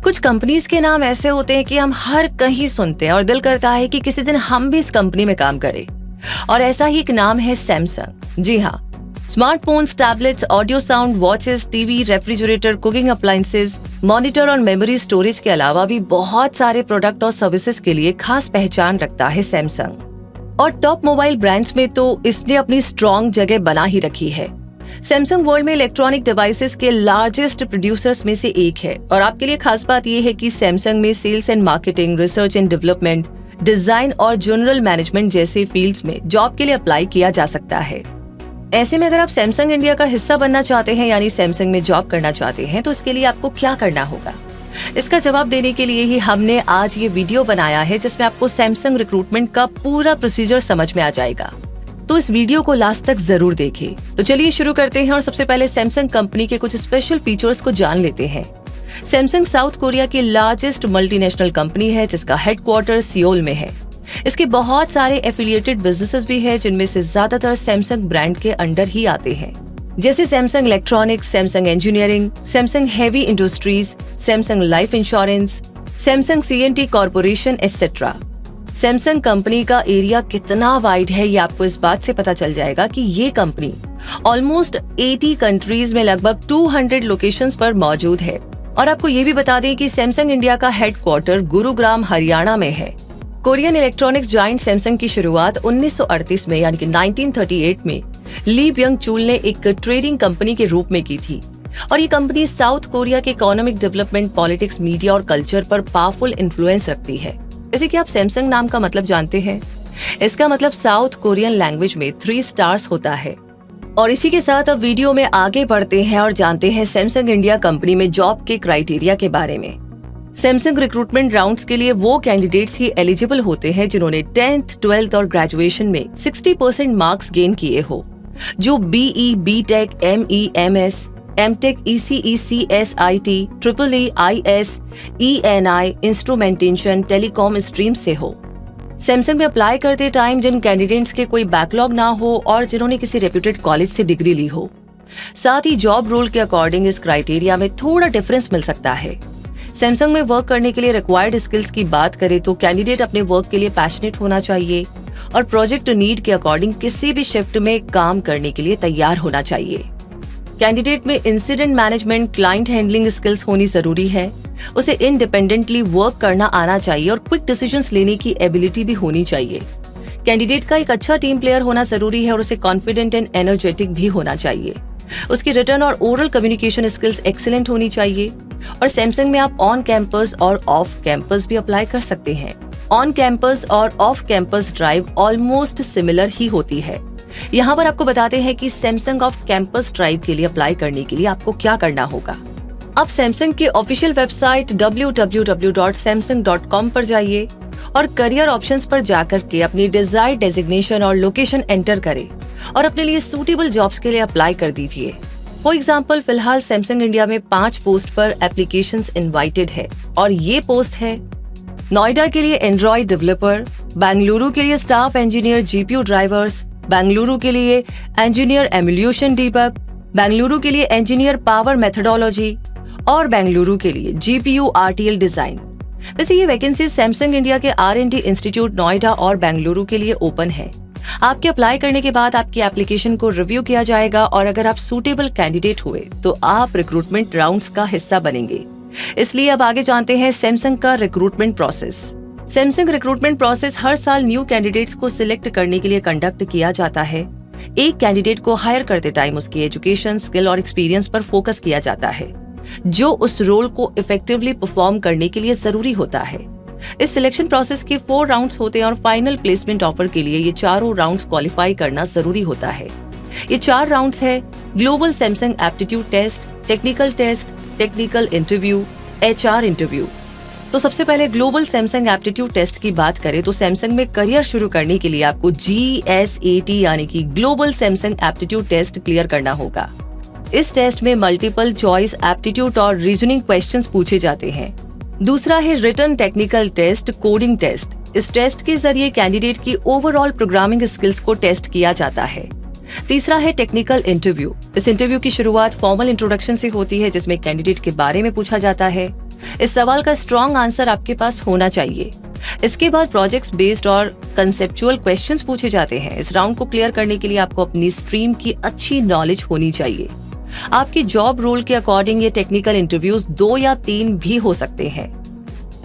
कुछ कंपनीज के नाम ऐसे होते हैं कि हम हर कहीं सुनते हैं और दिल करता है कि किसी दिन हम भी इस कंपनी में काम करें। और ऐसा ही एक नाम है सैमसंग। जी हाँ, smartphones, tablets, audio sound, watches, TV, refrigerator, cooking appliances, monitor और मेमोरी स्टोरेज के अलावा भी बहुत सारे प्रोडक्ट और सर्विसेज के लिए खास पहचान रखता है सैमसंग। और टॉप मोबाइल ब्रांड्स में तो इसने अपनी स्ट्रॉन्ग जगह बना ही रखी है। सैमसंग वर्ल्ड में इलेक्ट्रॉनिक डिवाइसेस के लार्जेस्ट प्रोड्यूसर्स में से एक है। और आपके लिए खास बात यह है कि सैमसंग में sales and marketing, research and development, design और जनरल मैनेजमेंट जैसे फील्ड्स में जॉब के लिए अप्लाई किया जा सकता है। ऐसे में अगर आप सैमसंग इंडिया का हिस्सा बनना चाहते हैं यानी सैमसंग में जॉब करना चाहते हैं तो इसके लिए आपको क्या करना होगा, इसका जवाब देने के लिए ही हमने आज ये वीडियो बनाया है जिसमें आपको सैमसंग रिक्रूटमेंट का पूरा प्रोसीजर समझ में आ जाएगा। तो इस वीडियो को लास्ट तक जरूर देखें। तो चलिए शुरू करते हैं और सबसे पहले सैमसंग कंपनी के कुछ स्पेशल फीचर्स को जान लेते हैं। सैमसंग साउथ कोरिया की लार्जेस्ट मल्टीनेशनल कंपनी है जिसका हेडक्वार्टर सियोल में है। इसके बहुत सारे एफिलिएटेड बिजनेसेस भी हैं जिनमें से ज्यादातर सैमसंग ब्रांड के अंडर ही आते हैं, जैसे Samsung electronics, Samsung engineering, Samsung heavy industries, Samsung life insurance, Samsung CNT corporation etcetera. Samsung company का एरिया कितना वाइड है ये आपको इस बात से पता चल जाएगा कि ये कंपनी ऑलमोस्ट 80 कंट्रीज में लगभग 200 लोकेशंस पर मौजूद है। और आपको ये भी बता दें कि सैमसंग इंडिया का हेडक्वार्टर गुरुग्राम हरियाणा में है। कोरियन इलेक्ट्रॉनिक्स जायंट सैमसंग की शुरुआत 1938 में यानी कि 1938 में ली ब्यंग चूल ने एक ट्रेडिंग कंपनी के रूप में की थी। और ये कंपनी साउथ कोरिया के इकोनॉमिक डेवलपमेंट, पॉलिटिक्स, मीडिया और कल्चर पर पावरफुल इन्फ्लुएंस रखती है। जैसे कि आप सैमसंग नाम का मतलब जानते हैं, इसका मतलब साउथ कोरियन लैंग्वेज में 3 स्टार्स होता है। और इसी के साथ अब वीडियो में आगे बढ़ते हैं और जानते हैं सैमसंग इंडिया कंपनी में जॉब के क्राइटेरिया के बारे में। सैमसंग रिक्रूटमेंट राउंड्स के लिए वो कैंडिडेट्स ही एलिजिबल होते हैं जिन्होंने 10th, 12th और ग्रेजुएशन में 60% मार्क्स गेन किए हो, जो BE, BTech, ME, MS, MTech, ECE, CSIT, triple E, IS, ENI, instrumentation, telecom stream से हो। सैमसंग में अप्लाई करते टाइम जिन कैंडिडेट्स के कोई बैकलॉग ना हो और जिन्होंने किसी रेप्यूटेड कॉलेज से डिग्री ली हो। साथ ही जॉब रोल के अकॉर्डिंग इस क्राइटेरिया में थोड़ा डिफरेंस मिल सकता है। सैमसंग में वर्क करने के लिए रिक्वायर्ड स्किल्स की बात करें तो कैंडिडेट अपने वर्क के लिए पैशनेट होना चाहिए और प्रोजेक्ट नीड के अकॉर्डिंग किसी भी शिफ्ट में काम करने के लिए तैयार होना चाहिए। कैंडिडेट में incident management, client handling skills होनी जरूरी है। उसे इंडिपेंडेंटली वर्क करना आना चाहिए और क्विक डिसीजंस लेने की एबिलिटी भी होनी चाहिए। कैंडिडेट का एक अच्छा टीम प्लेयर होना जरूरी है और उसे कॉन्फिडेंट एंड एनर्जेटिक भी होना चाहिए। उसकी रिटन और ओरल कम्युनिकेशन स्किल्स एक्सीलेंट होनी चाहिए। और सैमसंग में आप ऑन कैंपस और ऑफ कैंपस भी अप्लाई कर सकते हैं। ऑन कैंपस और off campus drive almost similar ही होती है। यहाँ पर आपको बताते हैं कि सैमसंग ऑफ कैंपस ड्राइव के लिए अप्लाई करने के लिए आपको क्या करना होगा। आप सैमसंग की ऑफिशियल वेबसाइट www.samsung.com पर जाइए और करियर ऑप्शंस पर जाकर के अपनी डिजायर्ड डेजिग्नेशन और लोकेशन एंटर करें और अपने लिए सूटेबल जॉब्स के लिए अप्लाई कर दीजिए। फॉर एग्जाम्पल, फिलहाल सैमसंग इंडिया में 5 पोस्ट पर एप्लीकेशंस इनवाइटेड है और ये पोस्ट है नोएडा के लिए एंड्रॉइड डेवलपर, बेंगलुरु के लिए staff engineer GPU drivers, Bengaluru के लिए इंजीनियर एमुलेशन डीबग, बेंगलुरु के लिए इंजीनियर पावर मेथोडोलॉजी और बेंगलुरु के लिए जीपीयू आरटीएल डिजाइन। वैसे ये वैकेंसी सैमसंग इंडिया के R&D इंस्टीट्यूट नोएडा और बेंगलुरु के लिए ओपन है। आपके अप्लाई करने के बाद आपकी एप्लीकेशन को रिव्यू किया जाएगा और अगर आप सूटेबल कैंडिडेट हुए तो आप रिक्रूटमेंट राउंड्स का हिस्सा बनेंगे। इसलिए अब आगे जानते हैं सैमसंग का recruitment process. Samsung recruitment process हर साल न्यू कैंडिडेट्स को सिलेक्ट करने के लिए कंडक्ट किया जाता है। एक कैंडिडेट को हायर करते टाइम उसकी एजुकेशन, स्किल और एक्सपीरियंस पर फोकस किया जाता है, जो उस रोल को इफेक्टिवली परफॉर्म करने के लिए जरूरी होता है। इस सिलेक्शन प्रोसेस के 4 राउंड्स होते हैं और फाइनल प्लेसमेंट ऑफर के लिए ये चारों राउंड्स क्वालिफाई करना जरूरी होता है। ये 4 राउंड्स है global Samsung aptitude test, technical test, technical interview, HR interview. तो सबसे पहले ग्लोबल सैमसंग एप्टीट्यूड टेस्ट की बात करें तो सैमसंग में करियर शुरू करने के लिए आपको GSAT यानी कि global Samsung aptitude test clear करना होगा। इस टेस्ट में मल्टीपल चॉइस एप्टीट्यूड और रीजनिंग क्वेश्चंस पूछे जाते हैं। दूसरा है written technical test, coding test. इस टेस्ट के जरिए कैंडिडेट की ओवरऑल प्रोग्रामिंग स्किल्स को टेस्ट किया जाता है। तीसरा है टेक्निकल इंटरव्यू। इस इंटरव्यू की शुरुआत फॉर्मल इंट्रोडक्शन से होती है जिसमें कैंडिडेट के बारे में पूछा जाता है। इस सवाल का स्ट्रॉन्ग आंसर आपके पास होना चाहिए। इसके बाद प्रोजेक्ट्स बेस्ड और कंसेप्चुअल क्वेश्चंस पूछे जाते हैं। इस राउंड को क्लियर करने के लिए आपको अपनी स्ट्रीम की अच्छी नॉलेज होनी चाहिए। आपकी जॉब रोल के अकॉर्डिंग ये टेक्निकल इंटरव्यूज 2 या 3 भी हो सकते हैं।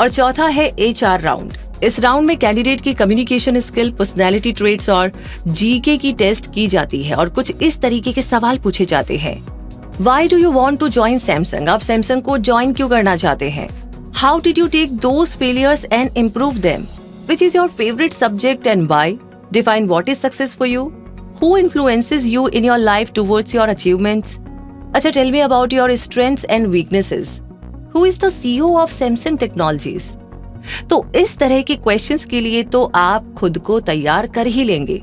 और चौथा है HR राउंड। इस राउंड में कैंडिडेट की कम्युनिकेशन स्किल, पर्सनैलिटी ट्रेट्स और GK की टेस्ट की जाती है और कुछ इस तरीके के सवाल पूछे जाते हैं। Why do you want to join Samsung? आप सैमसंग को ज्वाइन क्यों करना चाहते हैं? How did you take those failures and improve them? Which is your favorite subject and why? Define what is success for you? Who influences you in your life towards your achievements? अच्छा, tell me about your strengths and weaknesses. Who is the CEO of Samsung Technologies? तो इस तरह के questions के लिए तो आप खुद को तैयार कर ही लेंगे,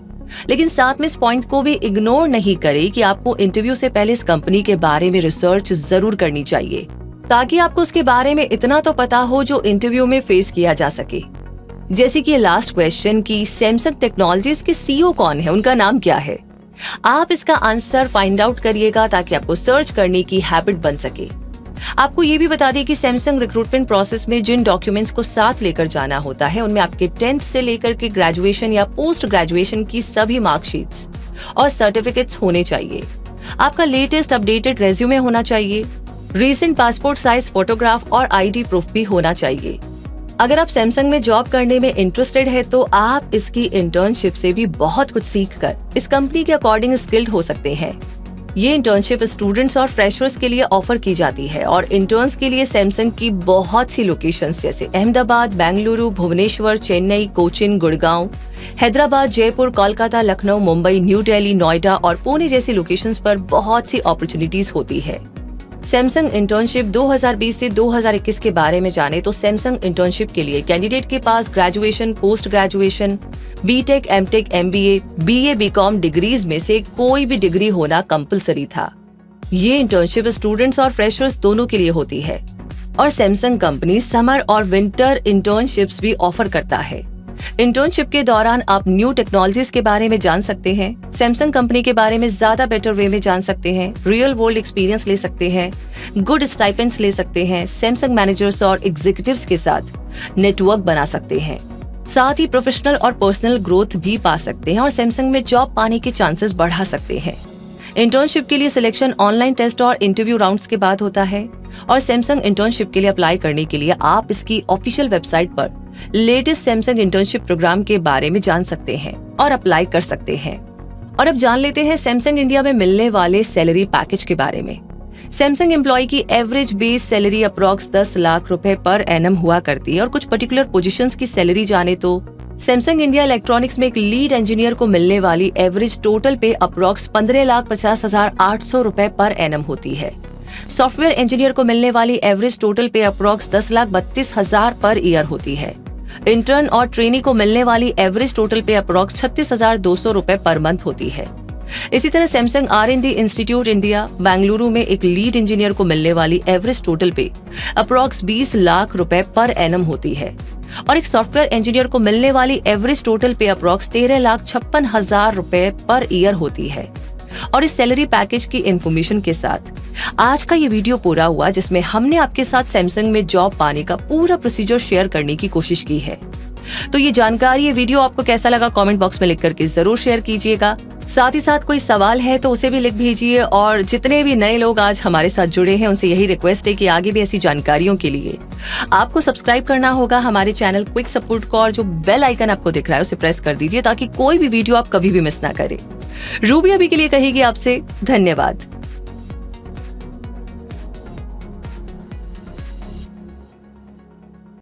लेकिन साथ में इस पॉइंट को भी इग्नोर नहीं करें कि आपको इंटरव्यू से पहले इस कंपनी के बारे में रिसर्च जरूर करनी चाहिए, ताकि आपको उसके बारे में इतना तो पता हो जो इंटरव्यू में फेस किया जा सके। जैसे कि लास्ट क्वेश्चन की सैमसंग टेक्नोलॉजीज के CEO कौन है, उनका नाम क्या है, आप इसका आंसर फाइंड आउट करिएगा ताकि आपको सर्च करने की हैबिट बन सके। आपको ये भी बता दें कि सैमसंग रिक्रूटमेंट प्रोसेस में जिन डॉक्यूमेंट्स को साथ लेकर जाना होता है उनमें आपके 10th से लेकर के ग्रेजुएशन या पोस्ट ग्रेजुएशन की सभी मार्कशीट्स और सर्टिफिकेट्स होने चाहिए। आपका लेटेस्ट अपडेटेड रेज्यूमे होना चाहिए। रीसेंट पासपोर्ट साइज फोटोग्राफ और ID प्रूफ भी होना चाहिए। अगर आप सैमसंग में जॉब करने में इंटरेस्टेड है तो आप इसकी इंटर्नशिप से भी बहुत कुछ सीखकर इस कंपनी के अकॉर्डिंग स्किल्ड हो सकते हैं। ये इंटर्नशिप स्टूडेंट्स और फ्रेशर्स के लिए ऑफर की जाती है और इंटर्न्स के लिए सैमसंग की बहुत सी लोकेशंस जैसे अहमदाबाद, बेंगलुरु, भुवनेश्वर, चेन्नई, कोचिन, गुड़गांव, हैदराबाद, जयपुर, कोलकाता, लखनऊ, मुंबई, न्यू दिल्ली, नोएडा और पुणे जैसी लोकेशंस पर बहुत सी अपॉर्चुनिटीज होती है। सैमसंग इंटर्नशिप 2020 से 2021 के बारे में जाने तो सैमसंग इंटर्नशिप के लिए कैंडिडेट के पास graduation, post graduation, BTech, MTech, MBA, BA, BCom degrees में से कोई भी डिग्री होना कंपलसरी था। ये इंटर्नशिप स्टूडेंट्स और फ्रेशर्स दोनों के लिए होती है और सैमसंग कंपनी समर और विंटर इंटर्नशिप्स भी ऑफर करता है। इंटर्नशिप के दौरान आप न्यू टेक्नोलॉजीज के बारे में जान सकते हैं, सैमसंग कंपनी के बारे में ज्यादा बेटर वे में जान सकते हैं, रियल वर्ल्ड एक्सपीरियंस ले सकते हैं, गुड स्टाइपेंड्स ले सकते हैं, सैमसंग मैनेजर्स और एग्जीक्यूटिव्स के साथ नेटवर्क बना सकते हैं, साथ ही प्रोफेशनल और पर्सनल ग्रोथ भी पा सकते हैं और सैमसंग में जॉब पाने के चांसेस बढ़ा सकते हैं। इंटर्नशिप के लिए सिलेक्शन ऑनलाइन टेस्ट और इंटरव्यू राउंड्स के बाद होता है और सैमसंग इंटर्नशिप के लिए अप्लाई करने के लिए आप इसकी ऑफिशियल वेबसाइट पर लेटेस्ट सैमसंग इंटर्नशिप प्रोग्राम के बारे में जान सकते हैं और अप्लाई कर सकते हैं। और अब जान लेते हैं सैमसंग इंडिया में मिलने वाले सैलरी पैकेज के बारे में। सैमसंग एम्प्लॉय की average base salary approx 10 lakh रुपए पर एनम हुआ करती है और कुछ पर्टिकुलर पोजीशंस की सैलरी जाने तो सैमसंग इंडिया इलेक्ट्रॉनिक्स में एक लीड इंजीनियर को मिलने वाली एवरेज टोटल पे अप्रॉक्स 15,50,800 रुपए पर एनम होती है। सॉफ्टवेयर इंजीनियर को मिलने वाली एवरेज टोटल पे अप्रॉक्स 10,32,000 पर ईयर होती है। इंटर्न और ट्रेनी को मिलने वाली एवरेज टोटल पे अप्रॉक्स 36,200 रुपए पर मंथ होती है। इसी तरह Samsung R&D institute India Bengaluru में एक लीड इंजीनियर को मिलने वाली एवरेज टोटल पे अप्रॉक्स 20 लाख रुपए पर एनम होती है और एक सॉफ्टवेयर इंजीनियर को मिलने वाली एवरेज टोटल पे अप्रॉक्स 13,56,000 रुपए पर ईयर होती है। और इस सैलरी पैकेज की इंफॉर्मेशन के साथ आज का ये वीडियो पूरा हुआ, जिसमें हमने आपके साथ सैमसंग में जॉब पाने का पूरा प्रोसीजर शेयर करने की कोशिश की है। तो ये जानकारी, ये वीडियो आपको कैसा लगा कमेंट बॉक्स में लिख करके जरूर शेयर कीजिएगा। साथ ही साथ कोई सवाल है तो उसे भी लिख भेजिए और जितने भी नए लोग आज हमारे साथ जुड़े हैं उनसे यही रिक्वेस्ट है कि आगे भी ऐसी जानकारियों के लिए आपको सब्सक्राइब करना होगा हमारे चैनल क्विक सपोर्ट को और जो बेल आइकन आपको दिख रहा है उसे प्रेस कर दीजिए ताकि कोई भी वीडियो आप कभी भी मिस ना करें। रूबी अभी के लिए कहेगी आपसे धन्यवाद।